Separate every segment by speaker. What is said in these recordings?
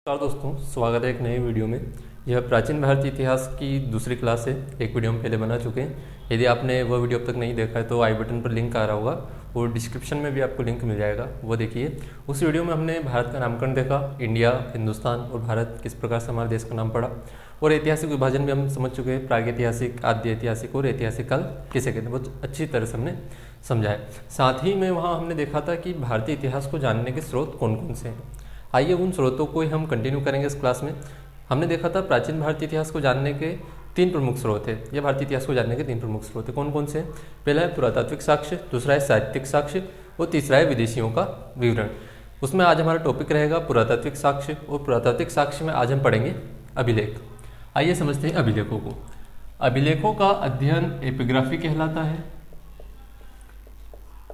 Speaker 1: नमस्कार दोस्तों, स्वागत है एक नए वीडियो में। यह प्राचीन भारतीय इतिहास की दूसरी क्लास है। एक वीडियो हम पहले बना चुके हैं। यदि आपने वह वीडियो अब तक नहीं देखा है तो आई बटन पर लिंक आ रहा होगा और डिस्क्रिप्शन में भी आपको लिंक मिल जाएगा, वो देखिए। उस वीडियो में हमने भारत का नामकरण देखा, इंडिया, हिंदुस्तान और भारत किस प्रकार से हमारे देश का नाम पड़ा, और ऐतिहासिक विभाजन भी हम समझ चुके हैं। प्रागैतिहासिक, आद्य ऐतिहासिक और ऐतिहासिक काल किसे कहते हैं, बहुत अच्छी तरह से हमने समझा है। साथ ही में वहाँ हमने देखा था कि भारतीय इतिहास को जानने के स्रोत कौन कौन से हैं। आइए उन स्रोतों को ही हम कंटिन्यू करेंगे इस क्लास में। हमने देखा था प्राचीन भारतीय इतिहास को जानने के तीन प्रमुख स्रोत है। ये भारतीय इतिहास को जानने के तीन प्रमुख स्रोत है। कौन कौन से हैं? पहला है पुरातात्विक साक्ष्य, दूसरा है साहित्यिक साक्ष्य और तीसरा है विदेशियों का विवरण। उसमें आज हमारा टॉपिक रहेगा पुरातात्विक साक्ष्य, और पुरातात्विक साक्ष्य में आज हम पढ़ेंगे अभिलेख। आइए समझते हैं अभिलेखों को। अभिलेखों का अध्ययन एपिग्राफी कहलाता है,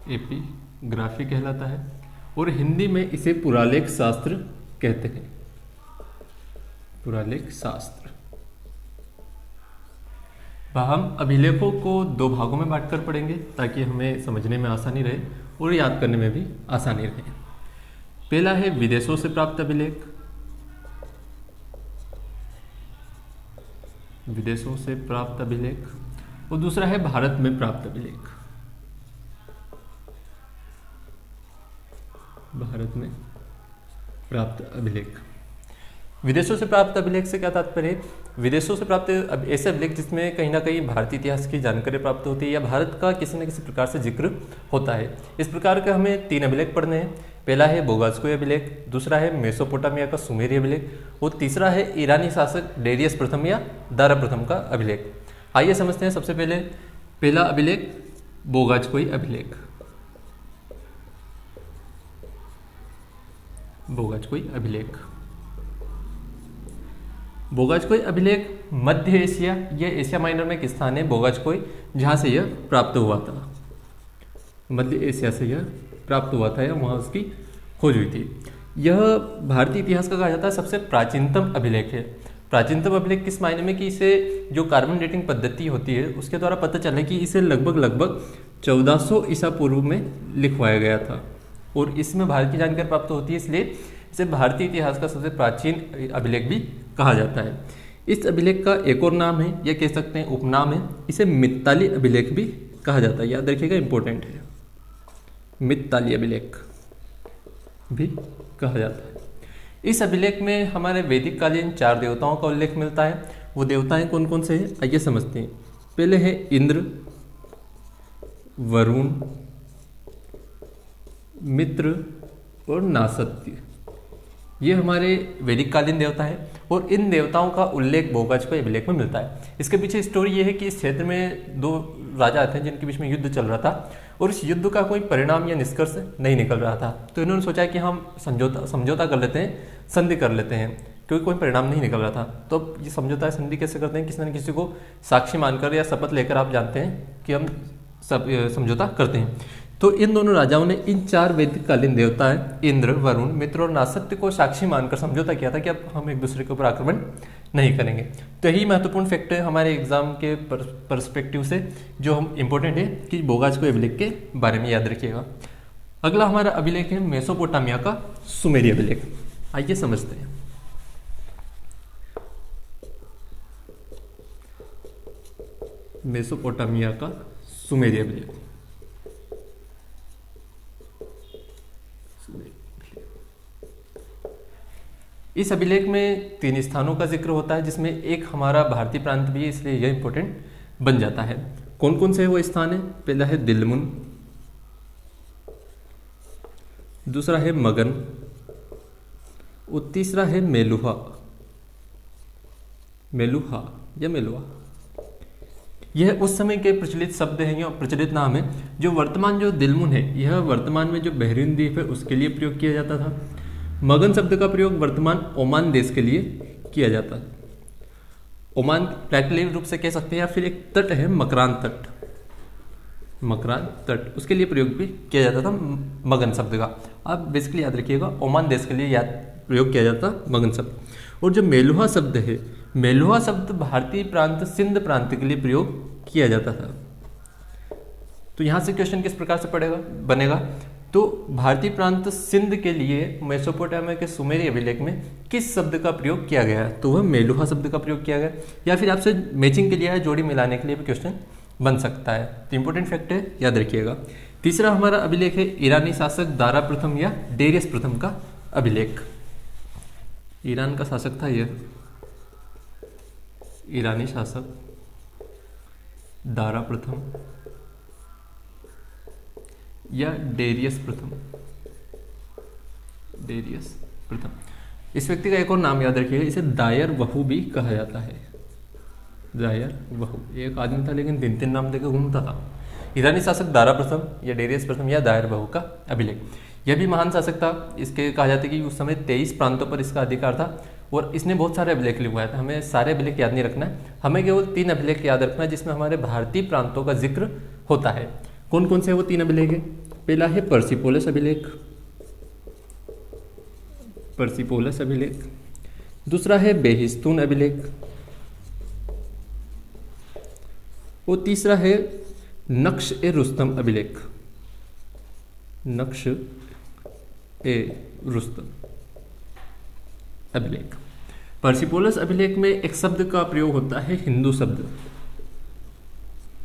Speaker 1: एपिग्राफी कहलाता है, और हिंदी में इसे पुरालेख शास्त्र कहते हैं। पुरालेख शास्त्र। हम अभिलेखों को दो भागों में बांटकर पढ़ेंगे ताकि हमें समझने में आसानी रहे और याद करने में भी आसानी रहे। पहला है विदेशों से प्राप्त अभिलेख, विदेशों से प्राप्त अभिलेख, और दूसरा है भारत में प्राप्त अभिलेख, भारत में प्राप्त अभिलेख। विदेशों से प्राप्त अभिलेख से क्या तात्पर्य है? विदेशों से प्राप्त ऐसे अभिलेख जिसमें कहीं ना कहीं भारतीय इतिहास की जानकारी प्राप्त होती है या भारत का किसी न किसी प्रकार से जिक्र होता है। इस प्रकार के हमें तीन अभिलेख पढ़ने हैं। पहला है बोगासकोय अभिलेख, दूसरा है मेसोपोटामिया का सुमेरी अभिलेख, और तीसरा है ईरानी शासक डेरियस प्रथम या दारा प्रथम का अभिलेख। आइए समझते हैं। सबसे पहले पहला अभिलेख बोगासकोय अभिलेख। बोगासकोय अभिलेख। बोगासकोय अभिलेख मध्य एशिया, यह एशिया माइनर में एक स्थान है बोगासकोय, जहां से यह प्राप्त हुआ था। मध्य एशिया से यह प्राप्त हुआ था या वहां उसकी खोज हुई थी। यह भारतीय इतिहास का कहा जाता है सबसे प्राचीनतम अभिलेख है। प्राचीनतम अभिलेख किस मायने में कि इसे जो कार्बन डेटिंग पद्धति होती है उसके द्वारा पता चला कि इसे लगभग 1400 ईसा पूर्व में लिखवाया गया था, और इसमें भारत की जानकारी प्राप्त होती है, इसलिए इसे भारतीय इतिहास का सबसे प्राचीन अभिलेख भी कहा जाता है। इस अभिलेख का एक और नाम है, या कह सकते हैं उपनाम है, इसे मित्ताली अभिलेख भी कहा जाता है। याद रखिएगा, इंपॉर्टेंट है, मित्ताली अभिलेख भी कहा जाता है। इस अभिलेख में हमारे वैदिक कालीन 4 देवताओं का उल्लेख मिलता है। वो देवताएं कौन कौन से हैं आइए समझते हैं। पहले है इंद्र, वरुण, मित्र और नासत्य। ये हमारे वैदिक कालीन देवता है, और इन देवताओं का उल्लेख बोगासकोय अभिलेख में मिलता है। इसके पीछे स्टोरी ये है कि इस क्षेत्र में 2 राजा थे जिनके बीच में युद्ध चल रहा था, और इस युद्ध का कोई परिणाम या निष्कर्ष नहीं निकल रहा था। तो इन्होंने सोचा कि हम समझौता कर लेते हैं, संधि कर लेते हैं, क्योंकि कोई परिणाम नहीं निकल रहा था। तो ये समझौता संधि कैसे करते हैं? किसी न किसी को साक्षी मानकर या शपथ लेकर आप जानते हैं कि हम सब समझौता करते हैं। तो इन दोनों राजाओं ने इन 4 वैदिक कालीन देवता है इंद्र, वरुण, मित्र और नासत्य को साक्षी मानकर समझौता किया था कि अब हम एक दूसरे के ऊपर आक्रमण नहीं करेंगे। तो यही महत्वपूर्ण फैक्ट है हमारे एग्जाम के पर्सपेक्टिव से, जो हम इंपॉर्टेंट है कि बोगासकोय अभिलेख के बारे में याद रखिएगा। अगला हमारा अभिलेख है मेसोपोटामिया का सुमेरी अभिलेख। आइए समझते हैं। मेसोपोटामिया का सुमेरी अभिलेख। इस अभिलेख में 3 स्थानों का जिक्र होता है, जिसमें एक हमारा भारतीय प्रांत भी है, इसलिए यह इंपॉर्टेंट बन जाता है। कौन कौन से वो स्थान है? पहला है दिलमुन, दूसरा है मगन, और तीसरा है मेलुहा। मेलुहा या मेलुहा, यह उस समय के प्रचलित शब्द हैं या प्रचलित नाम है। जो वर्तमान जो दिलमुन है, यह वर्तमान में जो बहरीन द्वीप है उसके लिए प्रयोग किया जाता था। मगन शब्द का प्रयोग वर्तमान ओमान देश के लिए किया जाता है। ओमान प्राकृतिक रूप से कह सकते हैं, या फिर एक तट है मकरान तट, मकरान तट, उसके लिए प्रयोग भी किया जाता था मगन शब्द का। आप बेसिकली याद रखिएगा, ओमान देश के लिए प्रयोग किया जाता मगन शब्द। और जो मेलुहा शब्द है, मेलुहा शब्द भारतीय प्रांत सिंध प्रांत के लिए प्रयोग किया जाता था। तो यहाँ से क्वेश्चन किस प्रकार से बनेगा? तो भारतीय प्रांत सिंध के लिए मेसोपोटामिया के सुमेरी अभिलेख में किस शब्द का प्रयोग किया गया है? तो वह मेलुहा शब्द का प्रयोग किया गया, या फिर आपसे मैचिंग के लिए है, जोड़ी मिलाने के लिए भी क्वेश्चन बन सकता है। तो इंपॉर्टेंट फैक्ट है, याद रखिएगा। तीसरा हमारा अभिलेख है ईरानी शासक दारा प्रथम या डेरियस प्रथम का अभिलेख। ईरान का शासक था यह ईरानी शासक दारा प्रथम या डेरियस प्रथम। डेरियस प्रथम। इस व्यक्ति का एक और नाम याद रखिएगा, इसे दायर वहू भी कहा जाता है। दायर वहू एक आदमी था लेकिन 3 नाम देकर घूमता था। ईरानी शासक दारा प्रथम या डेरियस प्रथम या दायर वहू का अभिलेख। यह भी महान शासक था। इसके कहा जाता है कि उस समय 23 प्रांतों पर इसका अधिकार था और इसने बहुत सारे अभिलेख लिखवाए थे। हमें सारे अभिलेख याद नहीं रखना है, हमें केवल 3 अभिलेख याद रखना है जिसमें हमारे भारतीय प्रांतों का जिक्र होता है। कौन कौन से वो 3 अभिलेख है? पहला है पर्सिपोलस अभिलेख, पर्सिपोलस अभिलेख। दूसरा है बेहिस्तून अभिलेख और तीसरा है नक्श ए रुस्तम अभिलेख। नक्श ए रुस्तम अभिलेख। पर्सिपोलस अभिलेख में एक शब्द का प्रयोग होता है हिंदू शब्द,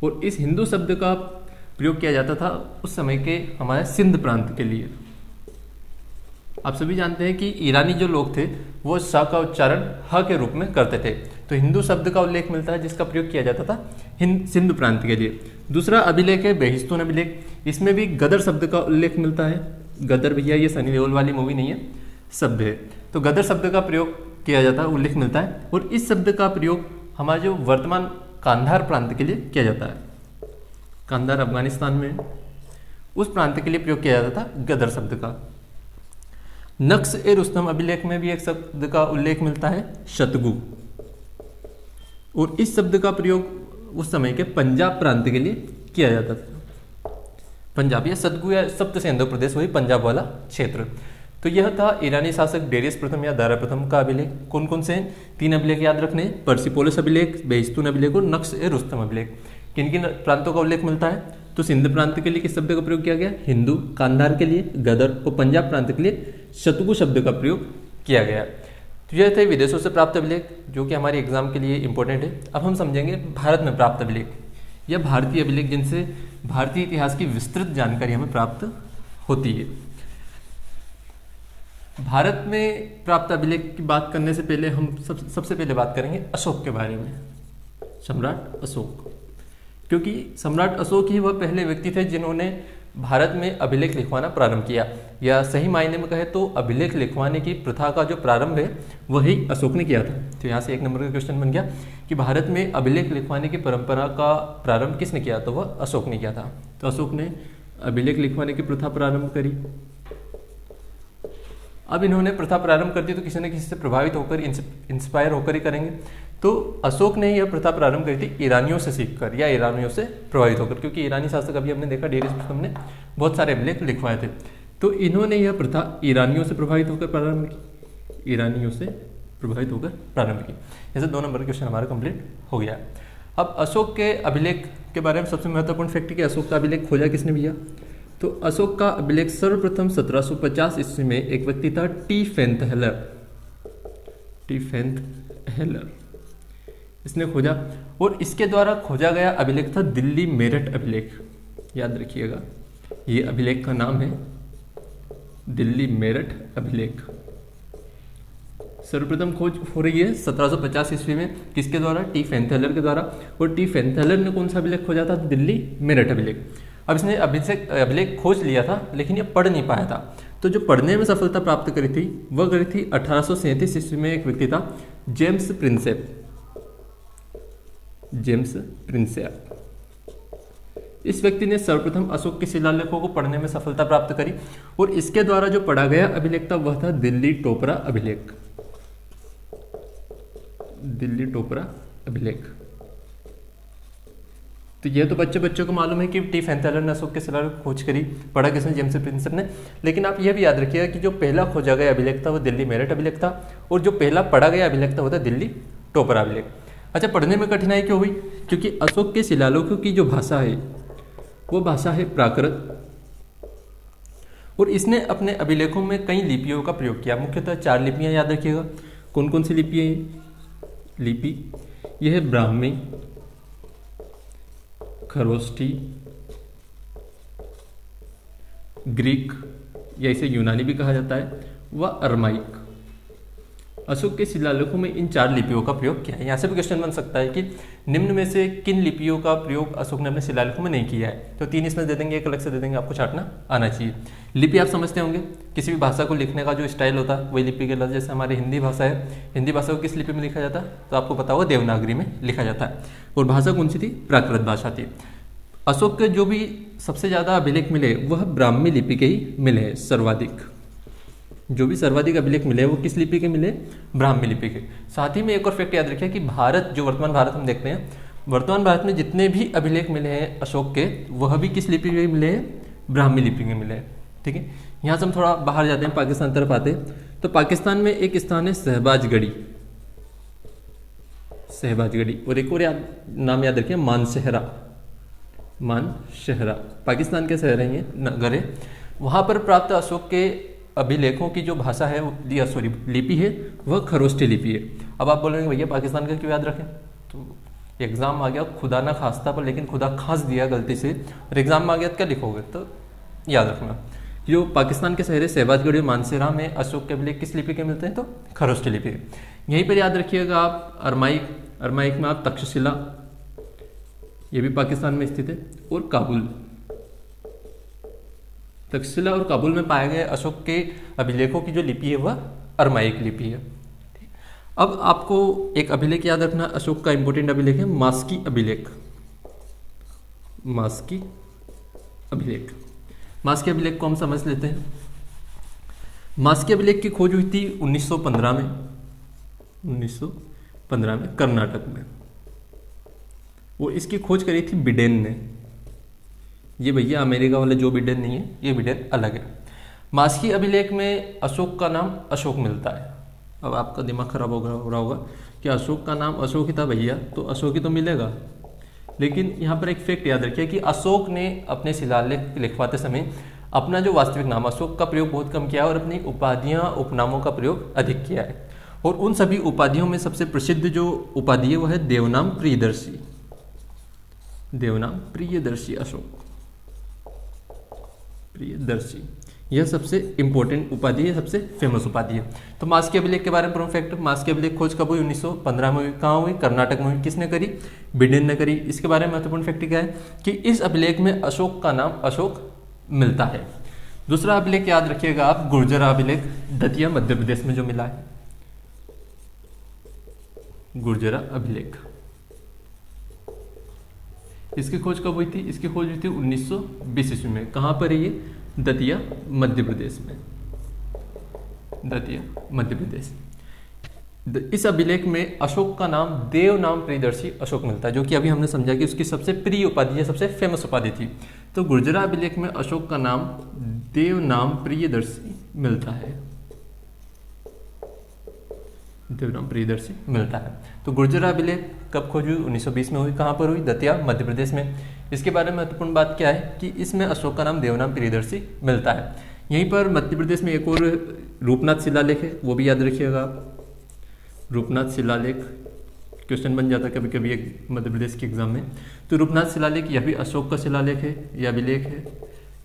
Speaker 1: और इस हिंदू शब्द का प्रयोग किया जाता था उस समय के हमारे सिंध प्रांत के लिए। आप सभी जानते हैं कि ईरानी जो लोग थे वो श का उच्चारण ह के रूप में करते थे, तो हिंदू शब्द का उल्लेख मिलता है जिसका प्रयोग किया जाता था सिंध प्रांत के लिए। दूसरा अभिलेख है बेहिस्तून अभिलेख। इसमें भी गदर शब्द का उल्लेख मिलता है। गदर भैया ये सनी देओल वाली मूवी नहीं है, शब्द है। तो गदर शब्द का प्रयोग किया जाता है, उल्लेख मिलता है, और इस शब्द का प्रयोग हमारे जो वर्तमान कांधार प्रांत के लिए किया जाता है। कांधार अफगानिस्तान में, उस प्रांत के लिए प्रयोग किया जाता था गदर शब्द का। नक्श ए रुस्तम अभिलेख में भी एक शब्द का उल्लेख मिलता है शतगु, और इस शब्द का प्रयोग उस समय के पंजाब प्रांत के लिए किया जाता था। पंजाब या सतगु या सप्त सिंधु प्रदेश, वही पंजाब वाला क्षेत्र। तो यह था ईरानी शासक डेरियस प्रथम या दारा प्रथम का अभिलेख। कौन कौन से हैं? 3 अभिलेख याद रखने, पर्सिपोलस अभिलेख, बेहिस्तून अभिलेख और नक्श ए रुस्तम अभिलेख। किन किन प्रांतों का उल्लेख मिलता है? तो सिंध प्रांत के लिए किस शब्द का प्रयोग किया गया? हिंदू। कांधार के लिए गदर, और पंजाब प्रांत के लिए शतगु शब्द का प्रयोग किया गया। तो यह थे विदेशों से प्राप्त अभिलेख, जो कि हमारे एग्जाम के लिए इंपॉर्टेंट है। अब हम समझेंगे भारत में प्राप्त अभिलेख या भारतीय अभिलेख, जिनसे भारतीय इतिहास की विस्तृत जानकारी हमें प्राप्त होती है। भारत में प्राप्त अभिलेख की बात करने से पहले हम सबसे पहले बात करेंगे अशोक के बारे में। सम्राट अशोक, क्योंकि सम्राट अशोक ही वह पहले व्यक्ति थे जिन्होंने भारत में अभिलेख लिखवाना प्रारंभ किया, या सही मायने में कहे तो अभिलेख लिखवाने की प्रथा का जो प्रारंभ है वही अशोक ने किया था। तो यहाँ से 1 नंबर का क्वेश्चन बन गया कि भारत में अभिलेख लिखवाने की परंपरा का प्रारंभ किसने किया? तो वह अशोक ने किया था। तो अशोक ने अभिलेख लिखवाने की प्रथा प्रारंभ करी। अब इन्होंने प्रथा प्रारंभ कर दी तो किसी न किसी से प्रभावित होकर, इंस्पायर होकर ही करेंगे। तो अशोक ने यह प्रथा प्रारंभ करी थी ईरानियों से सीखकर या ईरानियों से प्रभावित होकर, क्योंकि ईरानी शासक अभी हमने देखा डेरियस प्रथम ने बहुत सारे अभिलेख लिखवाए थे। तो इन्होंने यह प्रथा ईरानियों से प्रभावित होकर प्रारंभ की। ईरानियों से प्रभावित होकर प्रारंभ की। जैसे 2 नंबर का क्वेश्चन हमारा कंप्लीट हो गया। अब अशोक के अभिलेख के बारे में सबसे महत्वपूर्ण फैक्ट कि अशोक का अभिलेख खोजा किसने भैया? तो अशोक का अभिलेख सर्वप्रथम 1750 ईस्वी में एक व्यक्ति था टी फेंथ हेलर। टी फेंथ हेलर इसने खोजा, और इसके द्वारा खोजा गया अभिलेख था दिल्ली मेरठ अभिलेख। याद रखिएगा, ये अभिलेख का नाम है दिल्ली मेरठ अभिलेख। सर्वप्रथम खोज हो रही है 1750 ईस्वी में, किसके द्वारा? टी फेंथ हेलर के द्वारा। और टी फेंथ हेलर ने कौन सा अभिलेख खोजा था? दिल्ली मेरठ अभिलेख। अब इसने अभिलेख खोज लिया था लेकिन ये पढ़ नहीं पाया था। तो जो पढ़ने में सफलता प्राप्त करी थी वह करी थी 1837 ईस्वी में। एक व्यक्ति था जेम्स प्रिंसेप। जेम्स प्रिंसेप, इस व्यक्ति ने सर्वप्रथम अशोक के शिलालेखों को पढ़ने में सफलता प्राप्त करी, और इसके द्वारा जो पढ़ा गया अभिलेख था वह था दिल्ली टोपरा अभिलेख। दिल्ली टोपरा अभिलेख। तो यह तो बच्चों को मालूम है कि टी फेंथ हेलर ने अशोक के शिलालेख खोज करी, पढ़ा किसने? जेम्स प्रिंसेप ने। लेकिन आप यह भी याद रखिएगा कि जो पहला खोजा गया अभिलेख था वो दिल्ली मेरठ अभिलेख था, और जो पहला पढ़ा गया अभिलेख था वो था दिल्ली टोपरा अभिलेख। अच्छा, पढ़ने में कठिनाई क्यों हुई? क्योंकि अशोक के शिलालेखों की जो भाषा है वो भाषा है प्राकृत, और इसने अपने अभिलेखों में कई लिपियों का प्रयोग किया। मुख्यतः 4 लिपियां याद रखिएगा। कौन कौन सी लिपि है? लिपि यह है ब्राह्मी, खरोष्ठी, ग्रीक या इसे यूनानी भी कहा जाता है, व अरमाइक। अशोक के शिलालेखों में इन 4 लिपियों का प्रयोग किया है। यहाँ से भी क्वेश्चन बन सकता है कि निम्न में से किन लिपियों का प्रयोग अशोक ने अपने शिलालेखों में नहीं किया है। तो 3 इसमें दे देंगे, एक अलग से दे देंगे, आपको छांटना आना चाहिए। लिपि आप समझते होंगे, किसी भी भाषा को लिखने का जो स्टाइल होता है वही लिपि के लफ्ज। जैसे हमारी हिंदी भाषा है, हिंदी भाषा को किस लिपि में लिखा जाता है? तो आपको पता होगा देवनागरी में लिखा जाता है। और भाषा कौन सी थी? प्राकृत भाषा थी। अशोक के जो भी सबसे ज़्यादा अभिलेख मिले वह ब्राह्मी लिपि के ही मिले हैं। सर्वाधिक जो भी सर्वाधिक अभिलेख मिले वो किस लिपि के मिले? ब्राह्मी लिपि के। साथ ही में एक और फैक्ट याद रखिए कि भारत, जो वर्तमान भारत हम देखते हैं, वर्तमान भारत में जितने भी अभिलेख मिले हैं अशोक के, वह भी किस लिपि के मिले हैं? ब्राह्मी लिपि के मिले हैं। ठीक है, यहाँ से हम थोड़ा बाहर जाते हैं, पाकिस्तान तरफ आते हैं। तो पाकिस्तान में एक स्थान है शहबाजगढ़ी, शहबाजगढ़ी, और एक और नाम याद रखिए मानशहरा। मानशहरा पाकिस्तान के शहर हैं, ये नगर है। वहाँ पर प्राप्त अशोक के अभिलेखों की जो भाषा है, लिपि है, वह खरोष्ठी लिपि है। अब आप बोलेंगे भैया पाकिस्तान का क्यों याद रखें? तो एग्जाम आ गया, खुदा ना खास्ता पर, लेकिन खुदा खास दिया गलती से, और एग्जाम में आ गया तो क्या लिखोगे? तो याद रखना, जो पाकिस्तान के शहर है शहबाजगढ़ी, मानसेरा में अशोक के अभिलेख किस लिपि के मिलते हैं? तो खरोष्ठी लिपि के। यहीं पर याद रखिएगा आप अरमाइक, अरमाइक में आप तक्षशिला, ये भी पाकिस्तान में स्थित है, और काबुल। तक्षशिला और काबुल में पाए गए अशोक के अभिलेखों की जो लिपि है वह अरमाइक लिपि है। अब आपको एक अभिलेख याद रखना, अशोक का इंपोर्टेंट अभिलेख है मास्की अभिलेख। मास्की अभिलेख, मास्की अभिलेख को हम समझ लेते हैं। मास्की अभिलेख की खोज हुई थी 1915 में, 1915 में कर्नाटक में। वो इसकी खोज करी थी बिडेन ने। ये भैया अमेरिका वाले जो बिडेन नहीं है, ये बिडेन अलग है। मास्की अभिलेख में अशोक का नाम अशोक मिलता है। अब आपका दिमाग खराब हो रहा होगा कि अशोक का नाम अशोक ही था भैया, तो अशोक ही तो मिलेगा। लेकिन यहाँ पर एक फैक्ट याद रखिए कि अशोक ने अपने शिलालेख लिखवाते समय अपना जो वास्तविक नाम अशोक का प्रयोग बहुत कम किया है और अपनी उपाधियाँ, उपनामों का प्रयोग अधिक किया है। और उन सभी उपाधियों में सबसे प्रसिद्ध जो उपाधि है वह है देवनाम प्रियदर्शी। देवनाम प्रियदर्शी अशोक, प्रियदर्शी, यह सबसे इंपॉर्टेंट उपाधि है, सबसे फेमस उपाधि है। तो मास्की अभिलेख के बारे में प्रमुख फैक्ट, मास्की अभिलेख खोज कब हुई? 1915 में हुई। कहाँ हुई? कर्नाटक में हुई। किसने करी? बिडेन ने करी। इसके बारे में महत्वपूर्ण फैक्ट क्या है कि इस अभिलेख में अशोक का नाम अशोक मिलता है। दूसरा अभिलेख याद रखिएगा आप, गुर्जरा अभिलेख, दतिया मध्य प्रदेश में जो मिला है, गुर्जरा अभिलेख। इसकी खोज कब हुई थी? इसकी खोज हुई थी 1920 ईस्वी में। कहाँ पर है ये? दतिया मध्य प्रदेश में, दतिया मध्य प्रदेश। इस अभिलेख में अशोक का नाम देव नाम प्रियदर्शी अशोक मिलता है, जो कि अभी हमने समझा कि उसकी सबसे प्रिय उपाधि है, सबसे फेमस उपाधि थी। तो गुर्जरा अभिलेख में अशोक का नाम देव नाम प्रियदर्शी मिलता है, देवनाम प्रियदर्शी मिलता है। तो गुर्जरा अभिलेख कब खोज हुई? 1920 में हुई। कहाँ पर हुई? दतिया मध्य प्रदेश में। इसके बारे में महत्वपूर्ण बात क्या है कि इसमें अशोक का नाम देवनाम प्रियदर्शी मिलता है। यहीं पर मध्य प्रदेश में एक और रूपनाथ शिलालेख है, वो भी याद रखिएगा आप। रूपनाथ शिलालेख क्वेश्चन बन जाता है कभी कभी एक मध्य प्रदेश के एग्जाम में। तो रूपनाथ शिलालेख यह भी अशोक का शिलालेख है, यह अभिलेख है।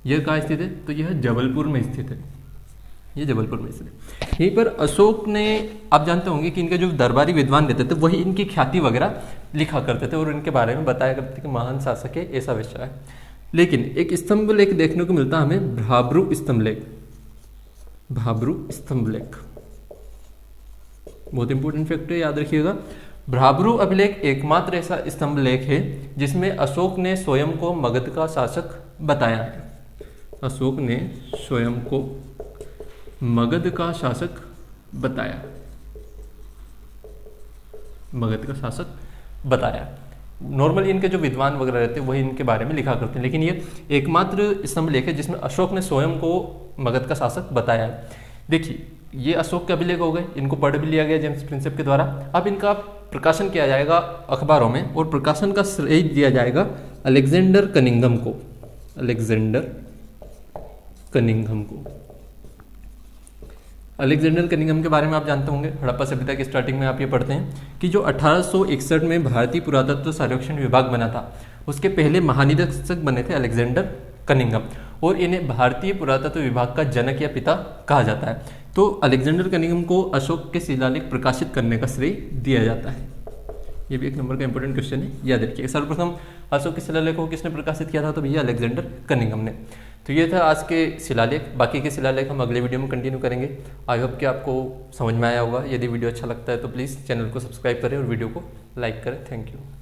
Speaker 1: यह कहाँ स्थित है? तो यह जबलपुर में स्थित है, ये जबलपुर में स्थित है। यहीं पर अशोक ने, आप जानते होंगे कि इनके जो दरबारी विद्वान रहते थे वही इनकी ख्याति वगैरह लिखा करते थे और इनके बारे में बताया करते थे कि महान शासक है, ऐसा विषय है। लेकिन एक स्तंभ लेख देखने को मिलता है हमें, भाब्रू स्तंभ लेख। भाब्रू स्तंभ लेख बहुत इंपॉर्टेंट फैक्ट है, याद रखिएगा। भाब्रू अभिलेख एकमात्र ऐसा स्तंभ लेख है जिसमें अशोक ने स्वयं को मगध का शासक बताया है। अशोक ने स्वयं को मगध का शासक बताया, मगध का शासक बताया। नॉर्मली इनके जो विद्वान वगैरह रहते हैं वही इनके बारे में लिखा करते हैं, लेकिन ये एकमात्र स्तंभ लेख है जिसमें अशोक ने स्वयं को मगध का शासक बताया है। देखिए ये अशोक के अभिलेख हो गए, इनको पढ़ भी लिया गया जेम्स प्रिंसेप के द्वारा। अब इनका प्रकाशन किया जाएगा अखबारों में और प्रकाशन का श्रेय दिया जाएगा अलेक्जेंडर कनिंघम को। अलेक्जेंडर कनिंघम को। अलेक्जेंडर कनिंघम के बारे में आप जानते होंगे, हड़प्पा सभ्यता की स्टार्टिंग में आप ये पढ़ते हैं कि जो 1861 में भारतीय पुरातत्व सर्वेक्षण विभाग बना था, उसके पहले महानिरीक्षक बने थे अलेक्जेंडर कनिंघम, और इन्हें भारतीय पुरातत्व विभाग का जनक या पिता कहा जाता है। तो अलेक्जेंडर कनिंघम को अशोक के शिलालेख प्रकाशित करने का श्रेय दिया जाता है। ये भी एक नंबर का इंपॉर्टेंट क्वेश्चन है, याद रखिए। सर्वप्रथम अशोक के शिलालेख को किसने प्रकाशित किया था? तो भैया अलेक्जेंडर कनिंघम ने। तो ये था आज के शिलालेख। बाकी के शिलालेख हम अगले वीडियो में कंटिन्यू करेंगे। आई होप कि आपको समझ में आया होगा। यदि वीडियो अच्छा लगता है तो प्लीज़ चैनल को सब्सक्राइब करें और वीडियो को लाइक करें। Thank you.